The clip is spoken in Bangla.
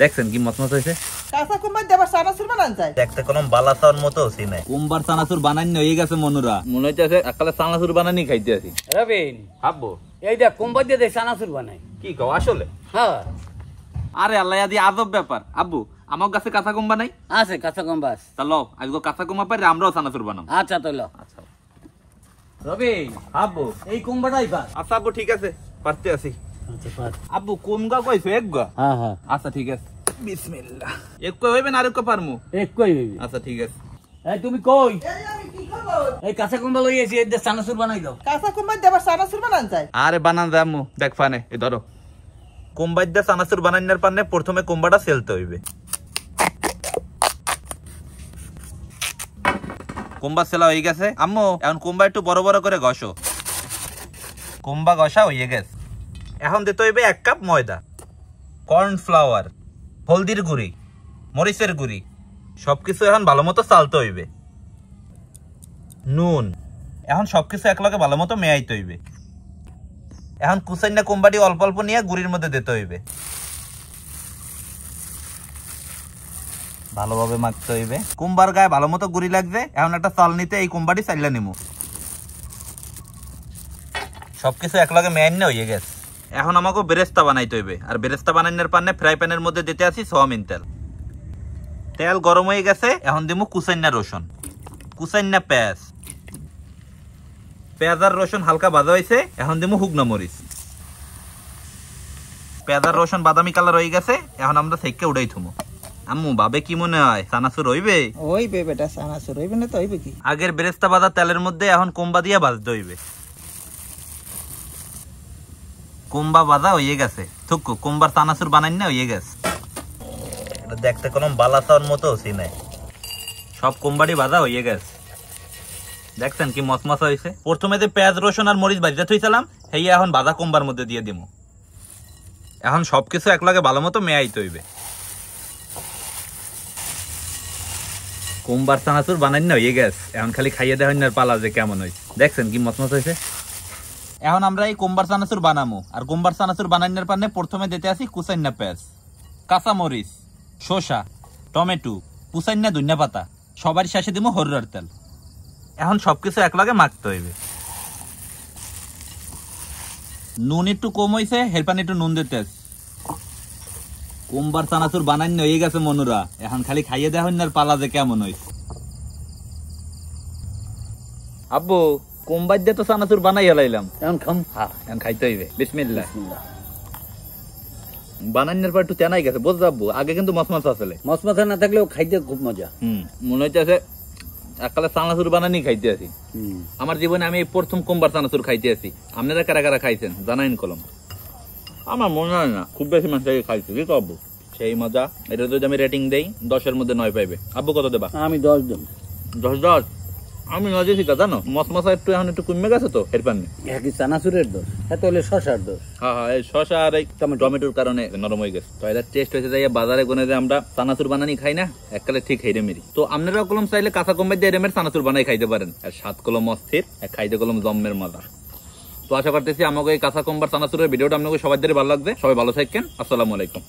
দেখছেন কি মচমচ হয়েছে। কাঁচা কুমড়া দেবার চানাচুর বানান যায়। দেখতে কোনো বালাসার মতো সিনে কুমবার চানাচুর বানানি হয়ে গেছে মনুরা, মনে হইতেছে একালে চানাচুর বানানি খাইতে আছি। রবিন আব্বু এই দেখ কুমবার দিয়ে চানাচুর বানাই। কি কও আসলে? হ্যাঁ আরে আল্লাহ আদি আজব ব্যাপার। আব্বু আমার কাছে কাঁচা কুম্বা নাই? আছে কাঁচা কুমবাস। চলো আজকে কাঁচা কুম্বা পারি আমরাও চানাচুর বানাবো। আচ্ছা তো লো। আচ্ছা রবিন আব্বু এই কুমবাটাই পাস। আচ্ছা আব্বু ঠিক আছে পারতে আছি। আচ্ছা পাস। আব্বু কোন গা কইছো? এক গা? হ্যাঁ হ্যাঁ আচ্ছা ঠিক আছে বিসমিল্লাহ। এক কই হইবে না আর এক কই পারমু? এক কই হইবি। আচ্ছা ঠিক আছে। এই তুমি কই? এই আমি কি খবর? এই কাঁচা কুমবা লই এসে এর দিয়ে চানাচুর বানাই দাও। কাঁচা কুমড়া দেবার চানাচুর বানান যায়। আরে বানান যামু দেখ ফানে এই ধরো কুম্বাই দা চানাচুর বানাইনার পান্নে প্রথমে কুম্বাটা সেলতে হইবে। কুম্বা সেলা হয়ে গেছে আম্মু, এখন কুম্বা একটু বড় বড় করে ঘষো। কুম্বা ঘষা হয়ে গেছে, এখন দিতে হইবে 1 কাপ ময়দা, কর্নফ্লাওয়ার, হলদির গুঁড়ি, মরিচের গুঁড়ি, সবকিছু এখন ভালো মতো চালতে হইবে। নুন, এখন সবকিছু একলগে ভালো মতো মেয়াইতে হইবে। এখন কুসাইনা কুম্বাটি অল্প অল্প নিয়ে গুড়ির মধ্যে দিতে হইবে, ভালোভাবে মাখতে হইবে। কুম্বার গায়ে ভালো মতো গুড়ি লাগবে। এখন একটা চাল নিতে এই কুম্বাটি চাইলে নিমু। সবকিছু একলগে মেয়াইনা হয়ে গেছে, এখন আমাকে বেরেস্তা বানাইতে হইবে। আর বেরেস্তা বানাইনার পান্নে ফ্রাই প্যানের মধ্যে দিতে আছি সোয়াবিন তেল। তেল গরম হয়ে গেছে, এখন দিমু কুসাইনা রসুন, কুসাইনা পেঁয়াজ। পেঁয়াজ আর রসুন হালকা ভাজা হয়েছে, এখন দিমু শুকনো মরিচ। পেঁয়াজ আর রসুন বাদামি কালার হয়ে গেছে, এখন আমরা থেকে উড়াই থুমু। আম্মু ভাবে কি মনে হয় চানাচুর হইবে? হইবে বেটা, চানাচুর হইবে না তো হইবে কি? আগের বেরেস্তা বাদা তেলের মধ্যে এখন কুম্বা দিয়ে ভাজতে হইবে। কুম্বা ভাজা হয়ে গেছে, থুকু কুম্বার চানাচুর বানাই না হয়ে গেছে। এটা দেখতে কোনো বালাসার মতো সিনে সব কুম্বাড়ি ভাজা হয়ে গেছে। দেখছেন কি মচমচ হয়েছে। প্রথমে যে পেঁয়াজ রসুন আর মরিচ ভাজতে থইছিলাম সেই এখন ভাজা কুম্বার মধ্যে দিয়ে দিমু। এখন সবকিছু একলগে ভালো মতো মেয়াইতে হইবে। কুম্বার চানাচুর বানাই না হয়ে গেছে, এখন খালি খাইয়ে দেওয়া না পালা যে কেমন হয়েছে। দেখছেন কি মচমচ হয়েছে। এখন আমরা এই কুম্বার চানাচুর বানামু। আর কুম্বার চানাচুর বানাইনার পান্নে প্রথমে দিতে আসি কুচাইনা পেঁয়াজ, কাঁচা মরিচ, শসা, টমেটো, কুচাইনা ধনিয়া পাতা, সবার শেষে দিমু হরুর তেল। এখন সবকিছু একলগে মাখতে হইবে। নুন একটু কম হয়েছে, হেলপান একটু নুন দিতে আছে। কুম্বার চানাচুর বানাই হয়ে গেছে মনুরা, এখন খালি খাইয়ে দেওয়া হইনার পালা যে কেমন হয়েছে। আব্বু কুম্বার দিয়ে তো চানাচুর বানাই হেলাইলাম, এখন খাম। হ্যাঁ এখন খাইতে হইবে। বিসমিল্লাহ। বানাইনার পর একটু তেনাই গেছে বুঝছো আব্বু, আগে কিন্তু মচমচ আসলে। মচমচা না থাকলেও খাইতে খুব মজা। মনে হইতেছে এককালে চানাচুর বানানি খাইতে আছি। আমার জীবনে আমি প্রথম কুম্বার চানাচুর খাইতে আছি। আপনারা কারা কারা খাইছেন জানাইন কলম। আমার মনে হয় না খুব বেশি মানুষ খাইছে, কি আব্বু? সেই মজা। এটা যদি আমি রেটিং দেই 10-এর মধ্যে 9 পাইবে। আব্বু কত দেবা? আমি 10 দেব। 10 আমি 9 দিয়েছি জানো। মচমচা একটু এখন একটু কমে গেছে তো এর পান্নে। কি চানাচুরের দোষ? এত হলে শসার দোষ। হ্যাঁ হ্যাঁ, এই শসা আর এই টমেটোর কারণে নরম হয়ে গেছে। তো এটা টেস্ট হয়েছে যাই বাজারে কোনে যে আমরা চানাচুর বানানি খাই না, এককালে ঠিক হেরে মেরি। তো আপনারা কলম চাইলে কাঁচা কুম্বার দিয়ে এরমের চানাচুর বানাই খাইতে পারেন। আর 7 কলম অস্থির, খাইতে কলম জম্মের মজা। তো আশা করতেছি আমাকে এই কাঁচা কুম্বার চানাচুরের ভিডিওটা আপনাকে সবাই ভালো লাগবে। সবাই ভালো থাকেন। আসসালামু আলাইকুম।